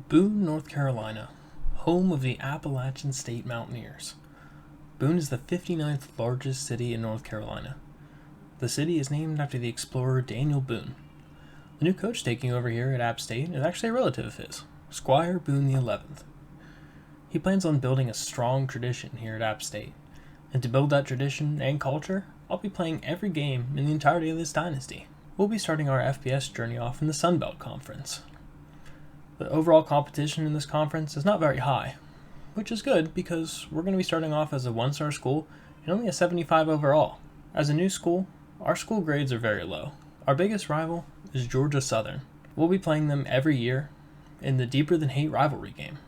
Boone, North Carolina, home of the Appalachian State Mountaineers. Boone is the 59th largest city in North Carolina. The city is named after the explorer Daniel Boone. The new coach taking over here at App State is actually a relative of his, Squire Boone XI. He plans on building a strong tradition here at App State, and to build that tradition and culture, I'll be playing every game in the entirety of this dynasty. We'll be starting our FBS journey off in the Sun Belt Conference. The overall competition in this conference is not very high, which is good because we're going to be starting off as a one-star school and only a 75 overall. As a new school, our school grades are very low. Our biggest rival is Georgia Southern. We'll be playing them every year in the Deeper Than Hate rivalry game.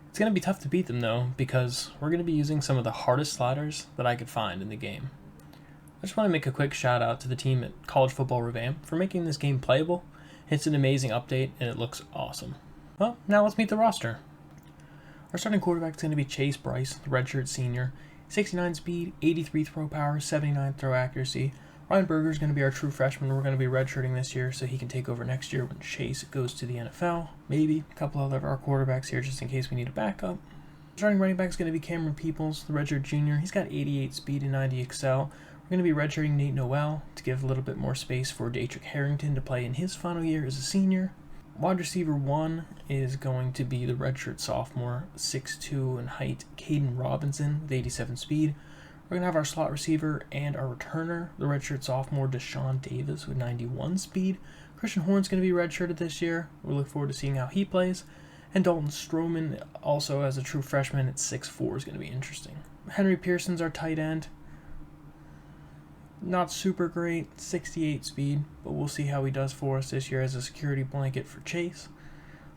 It's going to be tough to beat them though because we're going to be using some of the hardest sliders that I could find in the game. I just want to make a quick shout out to the team at College Football Revamped for making this game playable. It's an amazing update, and it looks awesome. Well, now let's meet the roster. Our starting quarterback is going to be Chase Bryce, the redshirt senior. 69 speed, 83 throw power, 79 throw accuracy. Ryan Berger is going to be our true freshman. We're going to be redshirting this year so he can take over next year when Chase goes to the NFL. Maybe a couple other of our quarterbacks here just in case we need a backup. Starting running back is going to be Cameron Peoples, the redshirt junior. He's got 88 speed and 90 excel. We're going to be redshirting Nate Noel to give a little bit more space for Datrick Harrington to play in his final year as a senior. Wide receiver 1 is going to be the redshirt sophomore, 6'2" in height, Caden Robinson with 87 speed. We're going to have our slot receiver and our returner, the redshirt sophomore, Deshaun Davis with 91 speed. Christian Horn's going to be redshirted this year. We look forward to seeing how he plays. And Dalton Stroman, also as a true freshman at 6'4", is going to be interesting. Henry Pearson's our tight end. Not super great, 68 speed, but we'll see how he does for us this year as a security blanket for Chase.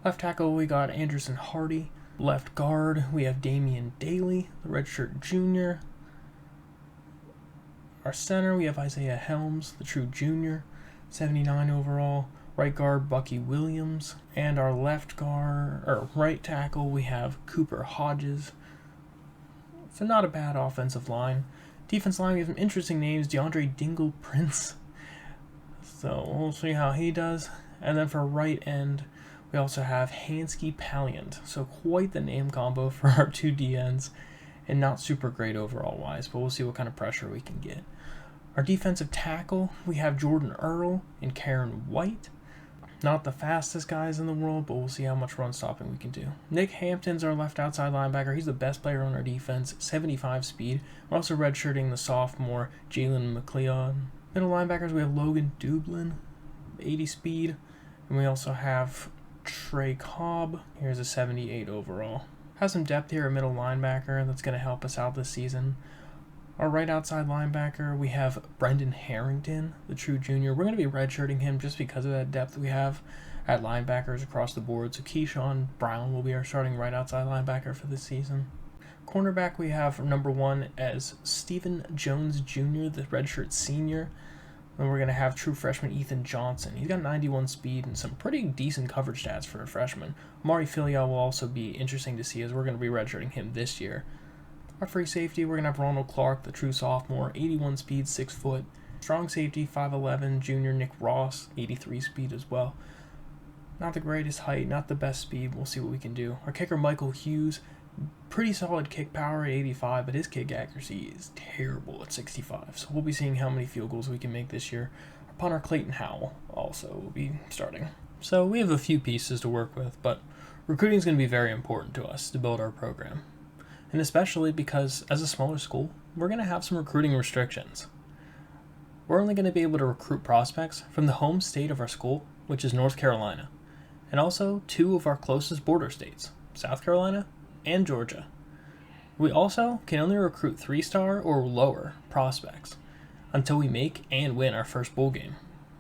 Left tackle, we got Anderson Hardy. Left guard, we have Damian Daly, the redshirt junior. Our center, we have Isaiah Helms, the true junior, 79 overall. Right guard, Bucky Williams. And our right tackle, we have Cooper Hodges. So not a bad offensive line. Defense line, we have some interesting names. DeAndre Dingle Prince. So we'll see how he does. And then for right end, we also have Hansky Palliant. So quite the name combo for our two DNs. And not super great overall wise, but we'll see what kind of pressure we can get. Our defensive tackle, we have Jordan Earl and Karen White. Not the fastest guys in the world, but we'll see how much run stopping we can do. Nick Hampton's our left outside linebacker. He's the best player on our defense, 75 speed. We're also redshirting the sophomore, Jalen McLeod. Middle linebackers, we have Logan Dublin, 80 speed. And we also have Trey Cobb. Here's a 78 overall. Has some depth here at middle linebacker that's going to help us out this season. Our right outside linebacker, we have Brendan Harrington, the true junior. We're going to be redshirting him just because of that depth we have at linebackers across the board. So Keyshawn Brown will be our starting right outside linebacker for this season. Cornerback, we have number 1 as Stephen Jones Jr., the redshirt senior. Then we're going to have true freshman Ethan Johnson. He's got 91 speed and some pretty decent coverage stats for a freshman. Amari Filial will also be interesting to see as we're going to be redshirting him this year. Our free safety, we're going to have Ronald Clark, the true sophomore, 81 speed, 6 foot. Strong safety, 5'11", junior Nick Ross, 83 speed as well. Not the greatest height, not the best speed. We'll see what we can do. Our kicker, Michael Hughes, pretty solid kick power at 85, but his kick accuracy is terrible at 65. So we'll be seeing how many field goals we can make this year. Our punter, Clayton Howell, also will be starting. So we have a few pieces to work with, but recruiting is going to be very important to us to build our program. And especially because, as a smaller school, we're going to have some recruiting restrictions. We're only going to be able to recruit prospects from the home state of our school, which is North Carolina, and also 2 of our closest border states, South Carolina and Georgia. We also can only recruit 3-star or lower prospects until we make and win our first bowl game.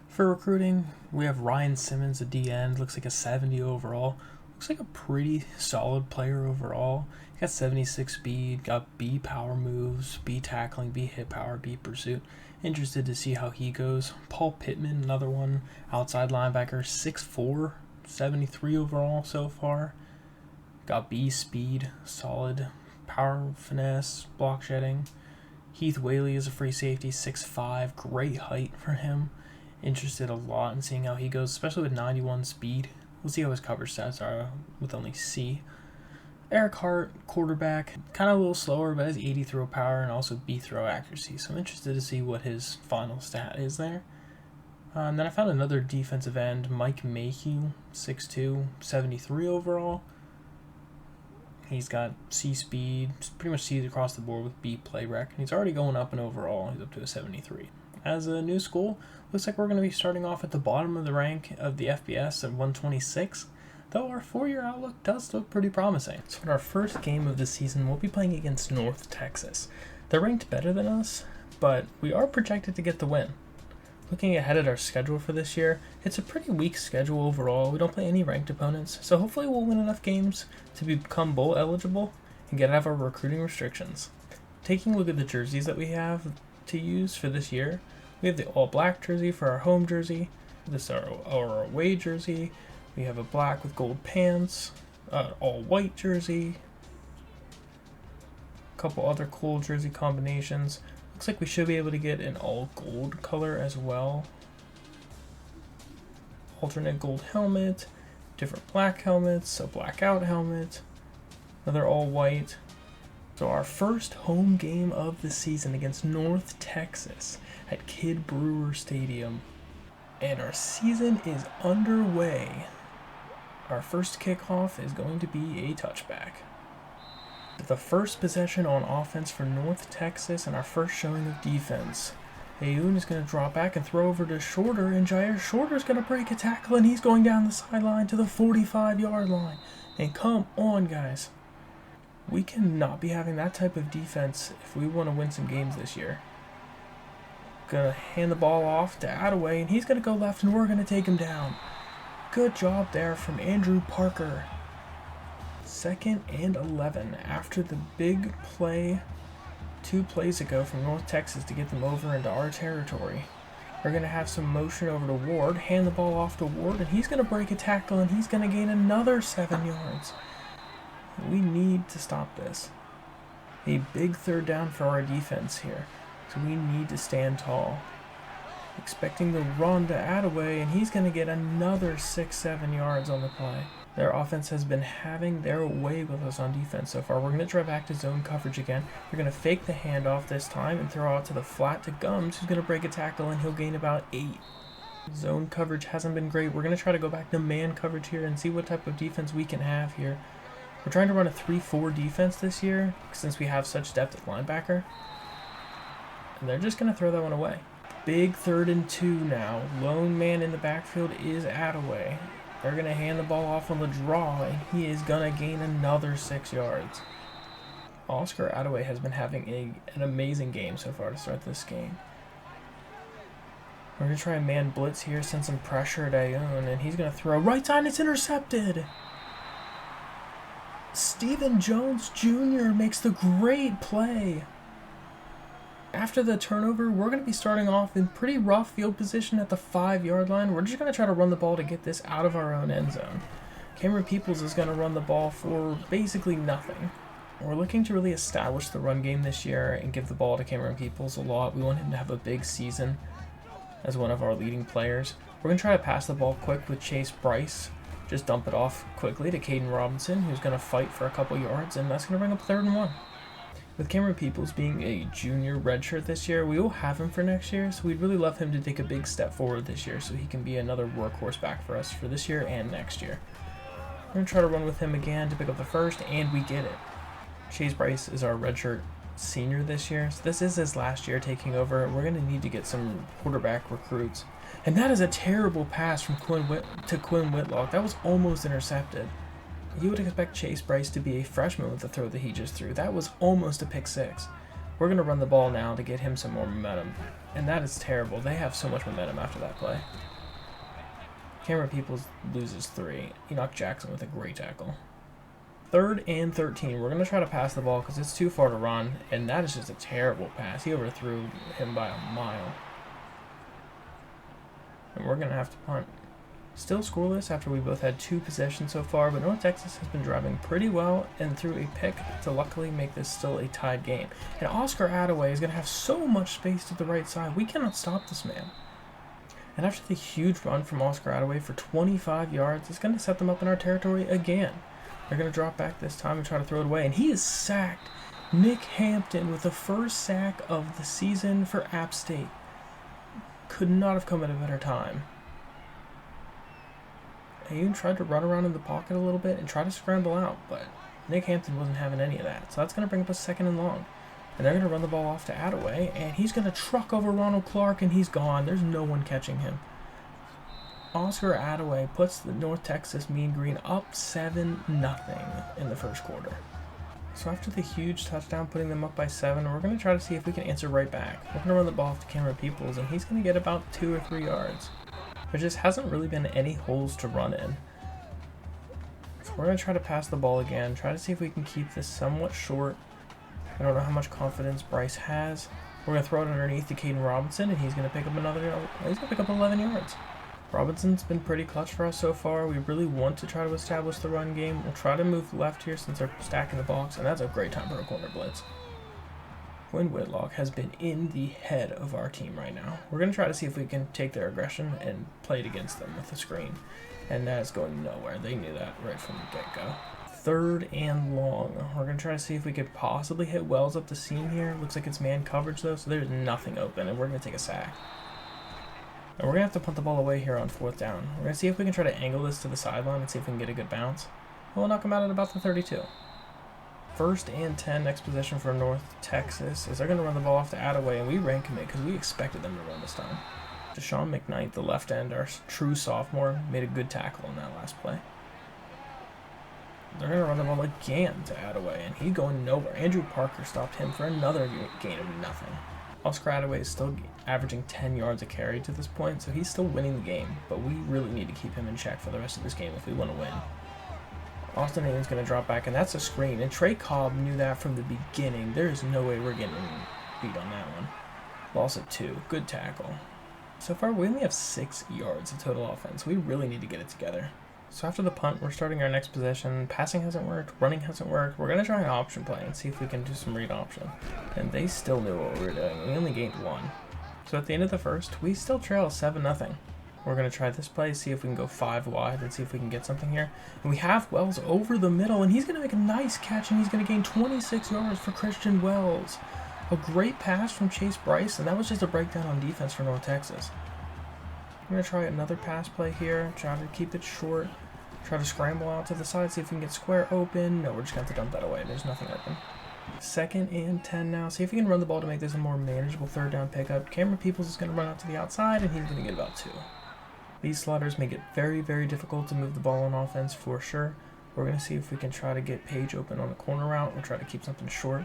For recruiting, we have Ryan Simmons, a DN, looks like a 70 overall. Looks like a pretty solid player overall. He got 76 speed, got B power moves, B tackling, B hit power, B pursuit. Interested to see how he goes. Paul Pittman, another one, outside linebacker, 6'4", 73 overall so far. Got B speed, solid power, finesse, block shedding. Heath Whaley is a free safety, 6'5", great height for him. Interested a lot in seeing how he goes, especially with 91 speed. We'll see how his coverage stats are with only C. Eric Hart, quarterback, kind of a little slower, but has 80 throw power and also B throw accuracy. So I'm interested to see what his final stat is there. And then I found another defensive end, Mike Mayhew, 6'2", 73 overall. He's got C speed, pretty much C's across the board with B play rec. And he's already going up in overall. He's up to a 73. As a new school, looks like we're going to be starting off at the bottom of the rank of the FBS at 126. Though our 4-year outlook does look pretty promising. So in our first game of the season, we'll be playing against North Texas. They're ranked better than us, but we are projected to get the win. Looking ahead at our schedule for this year, it's a pretty weak schedule overall. We don't play any ranked opponents, so hopefully we'll win enough games to become bowl eligible and get out of our recruiting restrictions. Taking a look at the jerseys that we have to use for this year, we have the all-black jersey for our home jersey. This is our away jersey. We have a black with gold pants, all-white jersey, a couple other cool jersey combinations. Looks like we should be able to get an all-gold color as well. Alternate gold helmet, different black helmets, a blackout helmet, another all-white. So our first home game of the season against North Texas at Kidd Brewer Stadium. And our season is underway. Our first kickoff is going to be a touchback. The first possession on offense for North Texas and our first showing of defense. Ayoun is going to drop back and throw over to Shorter, and Jair Shorter is going to break a tackle, and he's going down the sideline to the 45-yard line. And come on, guys. We cannot be having that type of defense if we want to win some games this year. Going to hand the ball off to Attaway, and he's going to go left, and we're going to take him down. Good job there from Andrew Parker. 2nd and 11 after the big play 2 plays ago from North Texas to get them over into our territory. We're going to have some motion over to Ward, hand the ball off to Ward, and he's going to break a tackle, and he's going to gain another 7 yards. We need to stop this. A big 3rd down for our defense here, so we need to stand tall. Expecting the run to Attaway, and he's going to get another 6-7 yards on the play. Their offense has been having their way with us on defense so far. We're going to try back to zone coverage again. We're going to fake the handoff this time and throw out to the flat to Gums, who's going to break a tackle, and he'll gain about 8. Zone coverage hasn't been great. We're going to try to go back to man coverage here and see what type of defense we can have here. We're trying to run a 3-4 defense this year since we have such depth at linebacker. And they're just going to throw that one away. Big 3rd and 2 now. Lone man in the backfield is Attaway. They're going to hand the ball off on the draw, and he is going to gain another 6 yards. Oscar Attaway has been having an amazing game so far to start this game. We're going to try a man blitz here, send some pressure at Ayoun, and he's going to throw right side, and it's intercepted. Stephen Jones Jr. makes the great play. After the turnover, we're going to be starting off in pretty rough field position at the 5-yard line. We're just going to try to run the ball to get this out of our own end zone. Cameron Peoples is going to run the ball for basically nothing. We're looking to really establish the run game this year and give the ball to Cameron Peoples a lot. We want him to have a big season as one of our leading players. We're going to try to pass the ball quick with Chase Bryce. Just dump it off quickly to Caden Robinson, who's going to fight for a couple yards, and that's going to bring up 3rd and 1. With Cameron Peoples being a junior redshirt this year, we will have him for next year, so we'd really love him to take a big step forward this year so he can be another workhorse back for us for this year and next year. We're going to try to run with him again to pick up the first, and we get it. Chase Bryce is our redshirt senior this year, so this is his last year taking over. We're going to need to get some quarterback recruits. And that is a terrible pass from Quinn Whitlock. That was almost intercepted. You would expect Chase Bryce to be a freshman with the throw that he just threw. That was almost a pick 6. We're going to run the ball now to get him some more momentum. And that is terrible. They have so much momentum after that play. Cameron Peoples loses 3. Enoch Jackson with a great tackle. 3rd and 13. We're going to try to pass the ball because it's too far to run. And that is just a terrible pass. He overthrew him by a mile. And we're going to have to punt. Still scoreless after we both had 2 possessions so far, but North Texas has been driving pretty well and threw a pick to luckily make this still a tied game. And Oscar Attaway is going to have so much space to the right side. We cannot stop this man. And after the huge run from Oscar Attaway for 25 yards, it's going to set them up in our territory again. They're going to drop back this time and try to throw it away. And he is sacked. Nick Hampton with the first sack of the season for App State. Could not have come at a better time. He even tried to run around in the pocket a little bit and try to scramble out, but Nick Hampton wasn't having any of that. So that's going to bring up a 2nd and long. And they're going to run the ball off to Attaway, and he's going to truck over Ronald Clark, and he's gone. There's no one catching him. Oscar Attaway puts the North Texas Mean Green up 7-0 in the first quarter. So after the huge touchdown, putting them up by 7, we're going to try to see if we can answer right back. We're going to run the ball off to Cameron Peoples, and he's going to get about 2 or 3 yards. There just hasn't really been any holes to run in. So we're going to try to pass the ball again, try to see if we can keep this somewhat short. I don't know how much confidence Bryce has. We're going to throw it underneath to Caden Robinson, and he's going to pick up 11 yards. Robinson's been pretty clutch for us so far. We really want to try to establish the run game. We'll try to move left here since they're stacking the box, and that's a great time for a corner blitz. Quinn Whitlock has been in the head of our team right now. We're going to try to see if we can take their aggression and play it against them with the screen. And that's going nowhere. They knew that right from the get-go. 3rd and long. We're going to try to see if we could possibly hit Wells up the seam here. Looks like it's man coverage though, so there's nothing open, and we're going to take a sack. And we're going to have to punt the ball away here on 4th down. We're going to see if we can try to angle this to the sideline and see if we can get a good bounce. We'll knock him out at about the 32. 1st and 10, next possession for North Texas, is they're going to run the ball off to Attaway, and we ran commit because we expected them to run this time. Deshaun McKnight, the left end, our true sophomore, made a good tackle in that last play. They're going to run the ball again to Attaway, and he's going nowhere. Andrew Parker stopped him for another gain of nothing. Oscar Attaway is still averaging 10 yards a carry to this point, so he's still winning the game, but we really need to keep him in check for the rest of this game if we want to win. Austin Aiden's going to drop back, and that's a screen, and Trey Cobb knew that from the beginning. There's no way we're getting beat on that one. Loss of 2. Good tackle. So far, we only have 6 yards of total offense. We really need to get it together. So after the punt, we're starting our next possession. Passing hasn't worked. Running hasn't worked. We're going to try an option play and see if we can do some read option. And they still knew what we were doing. We only gained 1. So at the end of the first, we still trail 7-0. We're going to try this play, see if we can go 5 wide and see if we can get something here. And we have Wells over the middle, and he's going to make a nice catch, and he's going to gain 26 yards for Christian Wells. A great pass from Chase Bryce, and that was just a breakdown on defense for North Texas. We're going to try another pass play here, try to keep it short, try to scramble out to the side, see if we can get square open. No, we're just going to have to dump that away. There's nothing open. 2nd and 10 now. See if we can run the ball to make this a more manageable 3rd down pickup. Cameron Peoples is going to run out to the outside, and he's going to get about 2. These sliders make it very, very difficult to move the ball on offense for sure. We're going to see if we can try to get Page open on the corner route. We'll try to keep something short.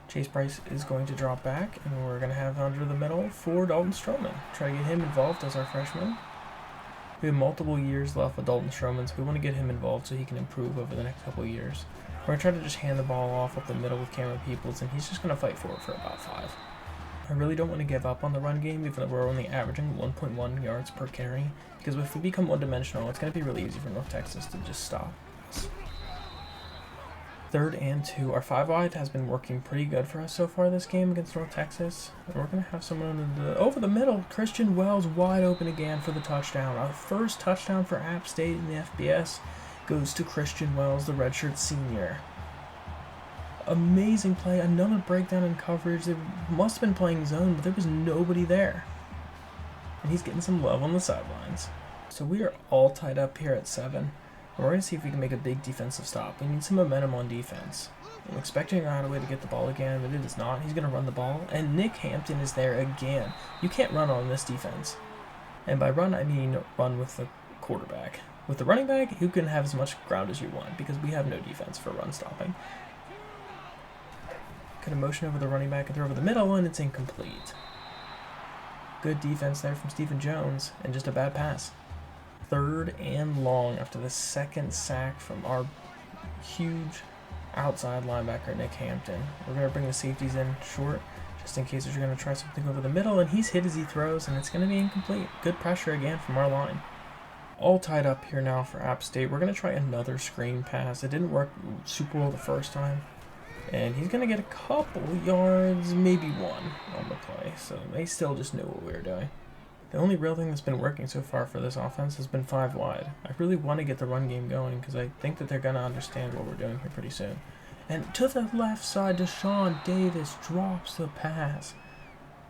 Chase Bryce is going to drop back, and we're going to have under the middle for Dalton Stroman. Try to get him involved as our freshman. We have multiple years left with Dalton Stroman, so we want to get him involved so he can improve over the next couple of years. We're going to try to just hand the ball off up the middle with Cameron Peoples, and he's just going to fight for it for about 5. I really don't want to give up on the run game, even though we're only averaging 1.1 yards per carry, because if we become one-dimensional, it's going to be really easy for North Texas to just stop us. 3rd and 2. Our 5 wide has been working pretty good for us so far this game against North Texas. And we're going to have someone over the middle. Christian Wells wide open again for the touchdown. Our first touchdown for App State in the FBS goes to Christian Wells, the redshirt senior. Amazing play. Another breakdown in coverage. They must have been playing zone, but there was nobody there. And he's getting some love on the sidelines. So we are all tied up here at 7. We're going to see if we can make a big defensive stop. We need some momentum on defense. I'm expecting Attaway to get the ball again, but it is not. He's going to run the ball, and Nick Hampton is there again. You can't run on this defense. And by run, I mean run with the quarterback. With the running back, you can have as much ground as you want because we have no defense for run stopping. Going to motion over the running back and throw over the middle, and it's incomplete. Good defense there from Stephen Jones, and just a bad pass. 3rd and long after the 2nd sack from our huge outside linebacker, Nick Hampton. We're going to bring the safeties in short, just in case they're going to try something over the middle, and he's hit as he throws, and it's going to be incomplete. Good pressure again from our line. All tied up here now for App State. We're going to try another screen pass. It didn't work super well the first time, and he's going to get a couple yards, maybe 1 on the play, so they still just knew what we were doing. The only real thing that's been working so far for this offense has been 5 wide. I really want to get the run game going because I think that they're going to understand what we're doing here pretty soon. And to the left side, Deshaun Davis drops the pass.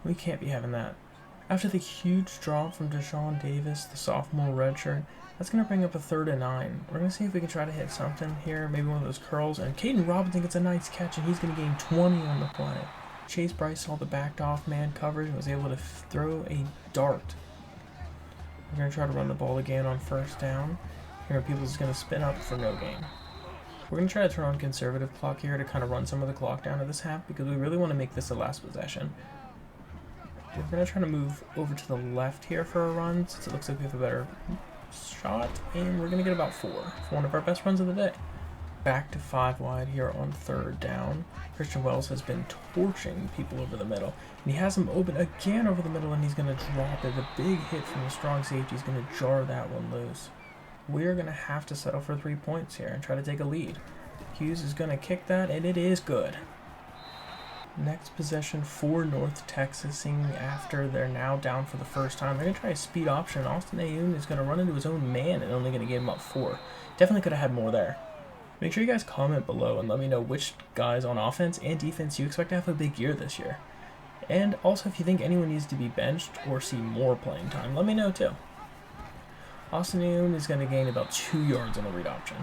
We can't be having that. After the huge drop from Deshaun Davis, the sophomore redshirt, that's going to bring up a 3rd and 9. We're going to see if we can try to hit something here, maybe one of those curls. And Caden Robinson gets a nice catch, and he's going to gain 20 on the play. Chase Bryce saw the backed off man coverage and was able to throw a dart. We're going to try to run the ball again on 1st down. Here, Peoples is going to spin up for no gain. We're going to try to turn on conservative clock here to kind of run some of the clock down to this half because we really want to make this the last possession. We're going to try to move over to the left here for a run since it looks like we have a better shot, and we're going to get about 4 for one of our best runs of the day. Back to 5 wide here on 3rd down. Christian Wells has been torching people over the middle, and he has him open again over the middle, and he's going to drop it. The big hit from the strong safety is going to jar that one loose. We're going to have to settle for 3 points here and try to take a lead. Hughes is going to kick that, and it is good. Next possession for North Texas, after they're now down for the first time. They're going to try a speed option. Austin Ayoun is going to run into his own man and only going to give him up 4. Definitely could have had more there. Make sure you guys comment below and let me know which guys on offense and defense you expect to have a big year this year. And also if you think anyone needs to be benched or see more playing time, let me know too. Austin Ayoun is going to gain about 2 yards on the read option.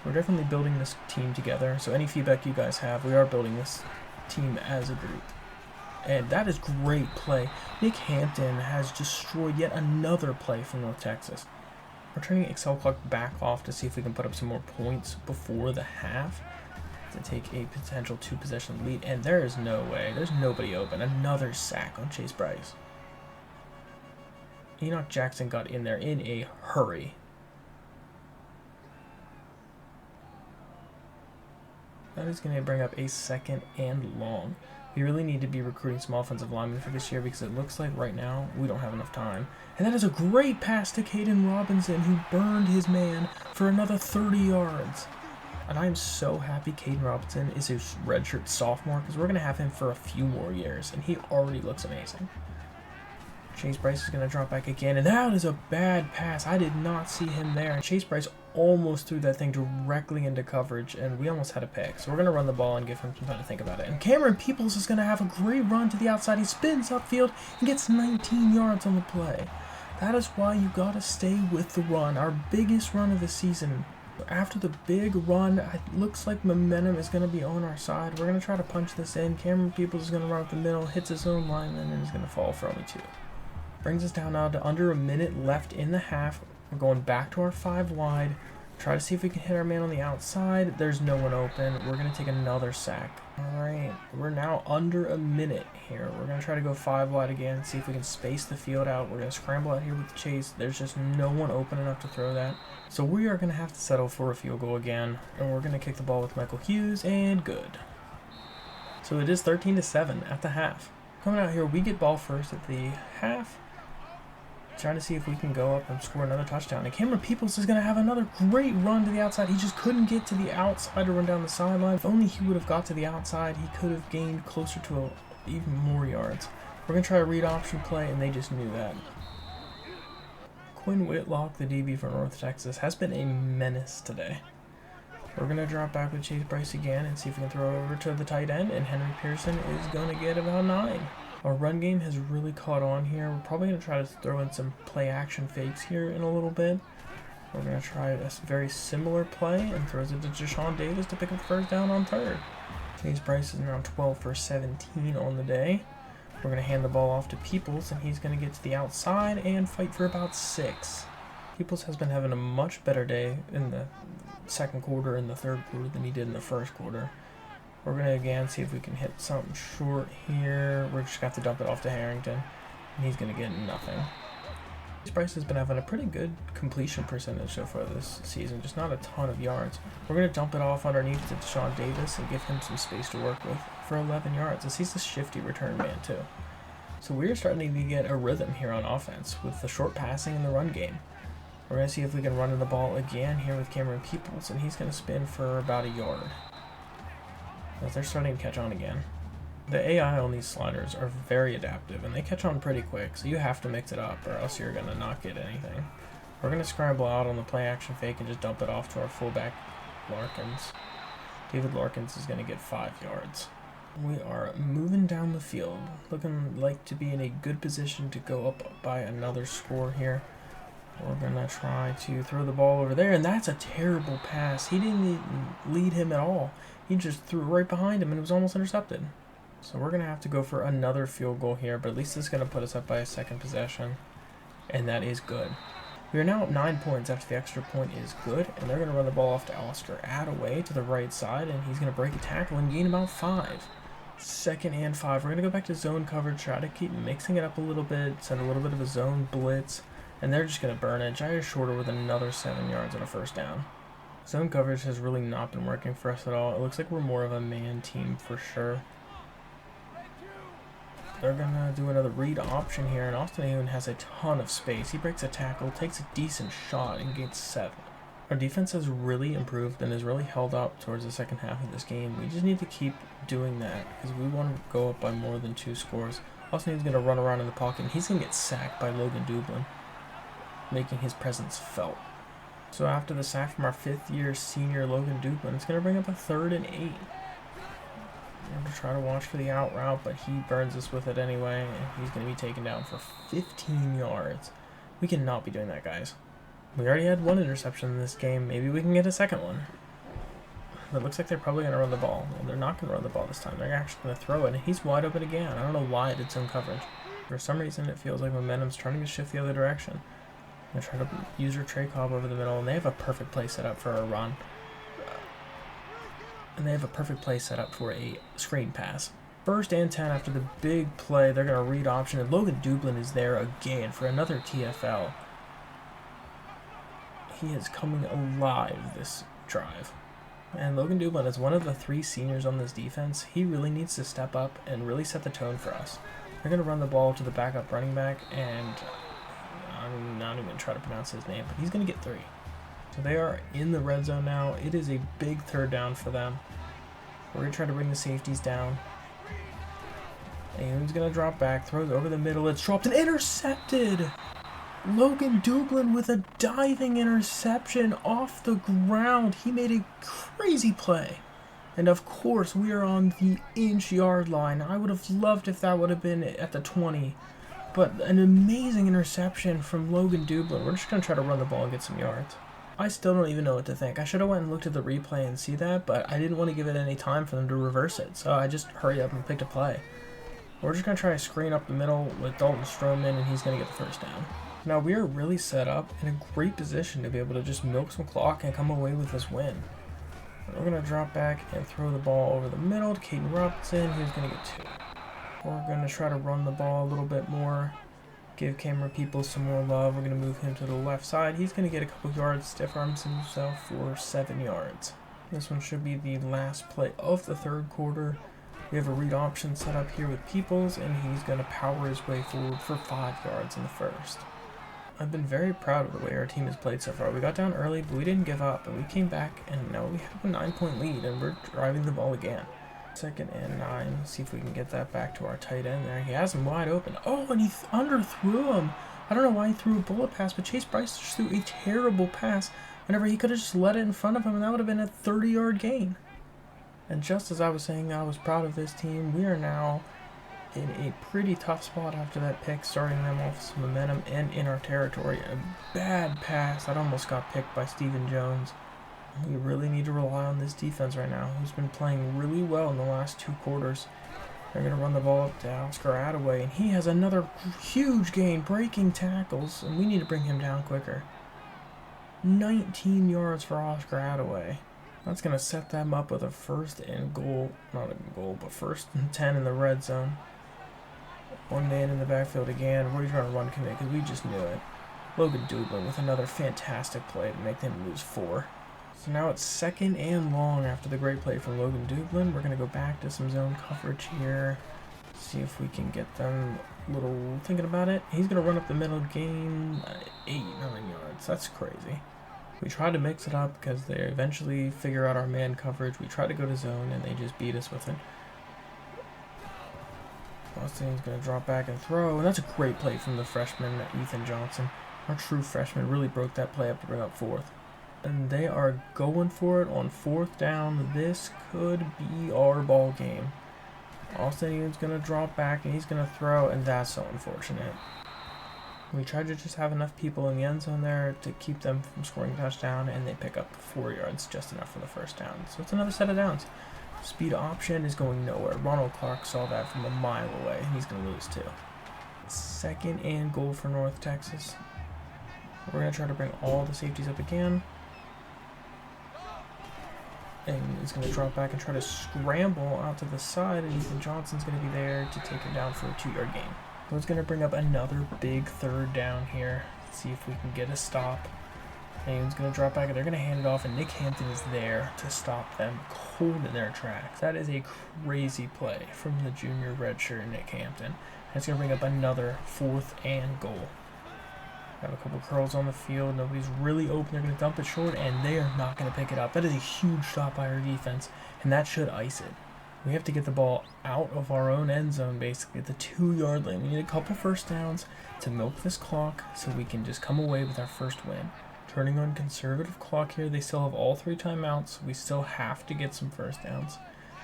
We're definitely building this team together, so any feedback you guys have, we are building this team as a group. And that is great play. Nick Hampton has destroyed yet another play from North Texas. We're turning Excel clock back off to see if we can put up some more points before the half to take a potential 2-possession lead, and there is no way. There's nobody open. Another sack on Chase Bryce. Enoch Jackson got in there in a hurry. That is going to bring up a 2nd and long. We really need to be recruiting some offensive linemen for this year because it looks like right now we don't have enough time. And that is a great pass to Caden Robinson, who burned his man for another 30 yards. And I am so happy Caden Robinson is a redshirt sophomore because we're going to have him for a few more years, and he already looks amazing. Chase Bryce is going to drop back again, and that is a bad pass. I did not see him there. And Chase Bryce almost threw that thing directly into coverage, and we almost had a pick. So we're going to run the ball and give him some time to think about it. And Cameron Peoples is going to have a great run to the outside. He spins upfield and gets 19 yards on the play. That is why you got to stay with the run, our biggest run of the season. After the big run, it looks like momentum is going to be on our side. We're going to try to punch this in. Cameron Peoples is going to run up the middle, hits his own lineman, and is going to fall for only 2. Brings us down now to under a minute left in the half. We're going back to our 5 wide. Try to see if we can hit our man on the outside. There's no one open. We're going to take another sack. All right, we're now under a minute here. We're going to try to go 5 wide again, see if we can space the field out. We're going to scramble out here with the chase. There's just no one open enough to throw that. So we are going to have to settle for a field goal again, and we're going to kick the ball with Michael Hughes, and good. So it is 13-7 at the half. Coming out here, we get ball first at the half. Trying to see if we can go up and score another touchdown. And Cameron Peoples is going to have another great run to the outside. He just couldn't get to the outside to run down the sideline. If only he would have got to the outside, he could have gained closer to even more yards. We're going to try a read option play, and they just knew that. Quinn Whitlock, the DB for North Texas, has been a menace today. We're going to drop back with Chase Bryce again and see if we can throw it over to the tight end, and Henry Pearson is going to get about 9. Our run game has really caught on here. We're probably going to try to throw in some play action fakes here in a little bit. We're going to try a very similar play and throws it to Deshaun Davis to pick up 1st down on 3rd. Chase Bryce is around 12 for 17 on the day. We're going to hand the ball off to Peoples, and he's going to get to the outside and fight for about 6. Peoples has been having a much better day in the 2nd quarter and the 3rd quarter than he did in the 1st quarter. We're going to again see if we can hit something short here. We're just got to dump it off to Harrington, and he's going to get nothing. Bryce has been having a pretty good completion percentage so far this season, just not a ton of yards. We're going to dump it off underneath to Deshaun Davis and give him some space to work with for 11 yards, as he's a shifty return man too. So we're starting to get a rhythm here on offense with the short passing and the run game. We're going to see if we can run in the ball again here with Cameron Peoples, and he's going to spin for about 1 yard. As they're starting to catch on again. The AI on these sliders are very adaptive, and they catch on pretty quick, so you have to mix it up, or else you're going to not get anything. We're going to scramble out on the play action fake and just dump it off to our fullback, Larkins. David Larkins is going to get 5 yards. We are moving down the field, looking like to be in a good position to go up by another score here. We're going to try to throw the ball over there, and that's a terrible pass. He didn't even lead him at all. He just threw it right behind him, and it was almost intercepted. So we're going to have to go for another field goal here, but at least it's going to put us up by a second possession, and that is good. We are now at 9 points after the extra point is good, and they're going to run the ball off to Oscar Attaway to the right side, and he's going to break a tackle and gain about 5. 2nd and 5. We're going to go back to zone coverage, try to keep mixing it up a little bit, send a little bit of a zone blitz, and they're just going to burn it. Jair Shorter with another 7 yards and a first down. Zone coverage has really not been working for us at all. It looks like we're more of a man team for sure. They're going to do another read option here, and Austin Ayun has a ton of space. He breaks a tackle, takes a decent shot, and gets 7. Our defense has really improved and has really held up towards the second half of this game. We just need to keep doing that because we want to go up by more than 2 scores. Austin Ayun's going to run around in the pocket, and he's going to get sacked by Logan Dublin, making his presence felt. So after the sack from our 5th-year senior Logan Dublin, it's going to bring up a 3rd and 8. We're going to try to watch for the out route, but he burns us with it anyway, and he's going to be taken down for 15 yards. We cannot be doing that, guys. We already had 1 interception in this game. Maybe we can get a second one. But it looks like they're probably going to run the ball. Well, they're not going to run the ball this time. They're actually going to throw it, and he's wide open again. I don't know why it did some coverage. For some reason, it feels like momentum's trying to shift the other direction. I'm going to try to use our Trey Cobb over the middle, and they have a perfect play set up for a run. And they have a perfect play set up for a screen pass. 1st and 10 after the big play. They're going to read option, and Logan Dublin is there again for another TFL. He is coming alive this drive. And Logan Dublin is one of the 3 seniors on this defense. He really needs to step up and really set the tone for us. They're going to run the ball to the backup running back, and I'm not even going to try to pronounce his name, but he's going to get 3. So they are in the red zone now. It is a big 3rd down for them. We're going to try to bring the safeties down. Ayun's going to drop back, throws over the middle. It's dropped and intercepted. Logan Dublin with a diving interception off the ground. He made a crazy play. And of course, we are on the inch-yard line. I would have loved if that would have been at the 20. But an amazing interception from Logan Dublin. We're just going to try to run the ball and get some yards. I still don't even know what to think. I should have went and looked at the replay and see that, but I didn't want to give it any time for them to reverse it. So I just hurried up and picked a play. We're just going to try to screen up the middle with Dalton Stroman, and he's going to get the first down. Now we are really set up in a great position to be able to just milk some clock and come away with this win. We're going to drop back and throw the ball over the middle to Caden Robinson. He's going to get 2. We're going to try to run the ball a little bit more. Give camera people some more love. We're going to move him to the left side. He's going to get a couple yards, stiff arms himself for 7 yards. This one should be the last play of the 3rd quarter. We have a read option set up here with Peoples, and he's going to power his way forward for 5 yards in the 1st. I've been very proud of the way our team has played so far. We got down early, but we didn't give up, and we came back, and now we have a 9-point lead, and we're driving the ball again. 2nd and 9. See if we can get that back to our tight end there. He has him wide open. Oh, and he underthrew him. I don't know why he threw a bullet pass, but Chase Bryce just threw a terrible pass whenever he could have just let it in front of him, and that would have been a 30-yard gain. And just as I was saying I was proud of this team, we are now in a pretty tough spot after that pick, starting them off with some momentum and in our territory. A bad pass that almost got picked by Stephen Jones. We really need to rely on this defense right now, who's been playing really well in the last 2 quarters. They're going to run the ball up to Oscar Attaway, and he has another huge gain, breaking tackles, and we need to bring him down quicker. 19 yards for Oscar Attaway. That's going to set them up with a 1st and goal, not a goal, but 1st and 10 in the red zone. 1 man in the backfield again. We're trying to run commit because we just knew it. Logan Dublin with another fantastic play to make them lose 4. So now it's 2nd and long after the great play from Logan Dublin. We're going to go back to some zone coverage here. See if we can get them a little thinking about it. He's going to run up the middle, gain 8-9 yards. That's crazy. We tried to mix it up because they eventually figure out our man coverage. We tried to go to zone and they just beat us with it. Austin's going to drop back and throw, and that's a great play from the freshman, Ethan Johnson. Our true freshman really broke that play up to bring up fourth. And they are going for it on fourth down. This could be our ball game. Austin's going to drop back, and he's going to throw, and that's so unfortunate. We tried to just have enough people in the end zone there to keep them from scoring a touchdown, and they pick up 4 yards, just enough for the first down. So it's another set of downs. Speed option is going nowhere. Ronald Clark saw that from a mile away, and he's going to lose too. 2nd and goal for North Texas. We're going to try to bring all the safeties up again. And he's going to drop back and try to scramble out to the side, and Ethan Johnson's going to be there to take him down for a 2-yard gain. So it's going to bring up another big 3rd down here. Let's see if we can get a stop. And he's going to drop back, and they're going to hand it off, and Nick Hampton is there to stop them cold in their tracks. That is a crazy play from the junior redshirt Nick Hampton. And it's going to bring up another 4th and goal. Have a couple curls on the field. Nobody's really open. They're going to dump it short, and they are not going to pick it up. That is a huge stop by our defense, and that should ice it. We have to get the ball out of our own end zone, basically, at the 2-yard line. We need a couple first downs to milk this clock so we can just come away with our first win. Turning on conservative clock here. They still have all 3 timeouts. We still have to get some first downs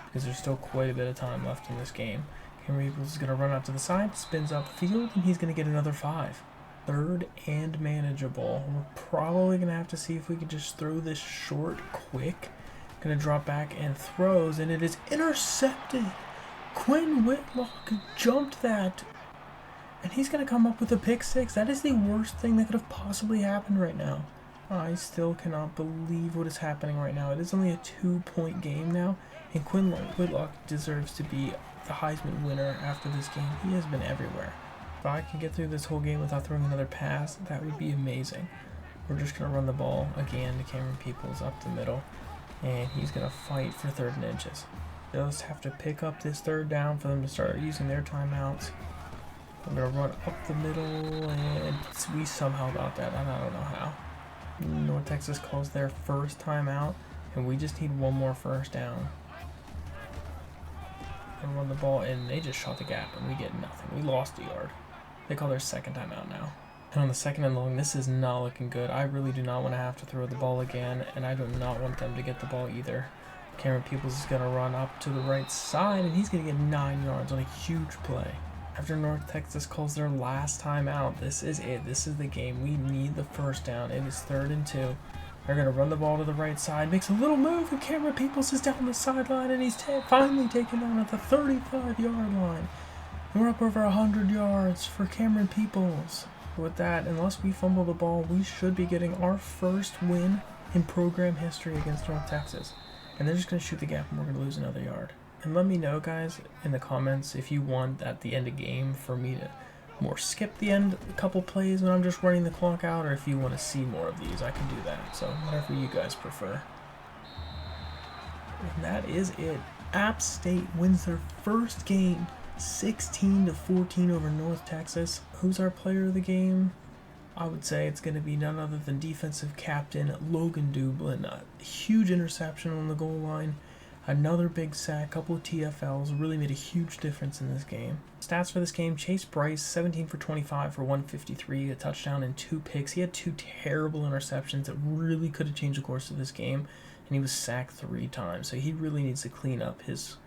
because there's still quite a bit of time left in this game. Henry Eagles is going to run out to the side, spins upfield, and he's going to get another 5. 3rd and manageable. We're probably going to have to see if we can just throw this short quick. Going to drop back and throws, and it is intercepted. Quinn Whitlock jumped that, and he's going to come up with a pick 6. That is the worst thing that could have possibly happened right now. I still cannot believe what is happening right now. It is only a 2-point game now, and Quinn Whitlock deserves to be the Heisman winner after this game. He has been everywhere. If I can get through this whole game without throwing another pass, that would be amazing. We're just going to run the ball again to Cameron Peoples up the middle. And he's going to fight for 3rd and inches. They'll just have to pick up this 3rd down for them to start using their timeouts. I'm going to run up the middle, and we somehow got that, and I don't know how. North Texas calls their first timeout, and we just need one more first down. And run the ball, and they just shot the gap, and we get nothing. We lost a yard. They call their 2nd timeout now. And on the 2nd and long, this is not looking good. I really do not want to have to throw the ball again, and I do not want them to get the ball either. Cameron Peoples is going to run up to the right side, and he's going to get 9 yards on a huge play. After North Texas calls their last timeout, this is it. This is the game. We need the first down. It is 3rd and 2. They're going to run the ball to the right side. Makes a little move, and Cameron Peoples is down the sideline, and he's finally taken down at the 35-yard line. And we're up over 100 yards for Cameron Peoples. With that, unless we fumble the ball, we should be getting our first win in program history against North Texas. And they're just going to shoot the gap, and we're going to lose another yard. And let me know, guys, in the comments if you want at the end of game for me to more skip the end a couple plays when I'm just running the clock out, or if you want to see more of these, I can do that. So whatever you guys prefer. And that is it. App State wins their first game 16-14 over North Texas. Who's our player of the game? I would say it's going to be none other than defensive captain Logan Dublin. A huge interception on the goal line. Another big sack, couple of TFLs, really made a huge difference in this game. Stats for this game, Chase Bryce, 17 for 25 for 153, a touchdown and 2 picks. He had 2 terrible interceptions that really could have changed the course of this game, and he was sacked 3 times. So he really needs to clean up his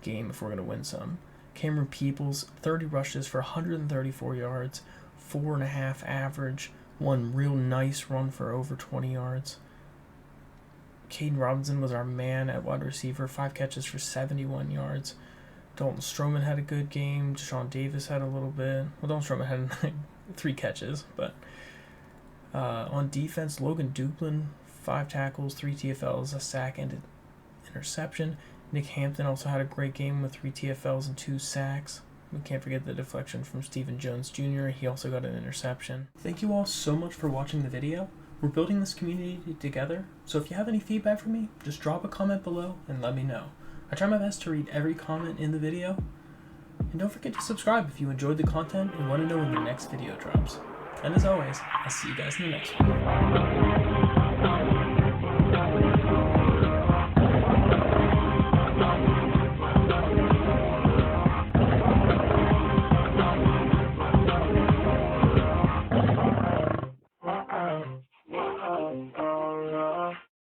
game if we're going to win some. Cameron Peoples, 30 rushes for 134 yards, 4.5 average, 1 real nice run for over 20 yards. Caden Robinson was our man at wide receiver, 5 catches for 71 yards. Dalton Stroman had a good game. Deshaun Davis had a little bit. Well, Dalton Stroman had 3 catches, but on defense, Logan Dublin, 5 tackles, 3 TFLs, a sack, and an interception. Nick Hampton also had a great game with 3 TFLs and 2 sacks. We can't forget the deflection from Stephen Jones Jr. He also got an interception. Thank you all so much for watching the video. We're building this community together, so if you have any feedback for me, just drop a comment below and let me know. I try my best to read every comment in the video. And don't forget to subscribe if you enjoyed the content and want to know when the next video drops. And as always, I'll see you guys in the next one.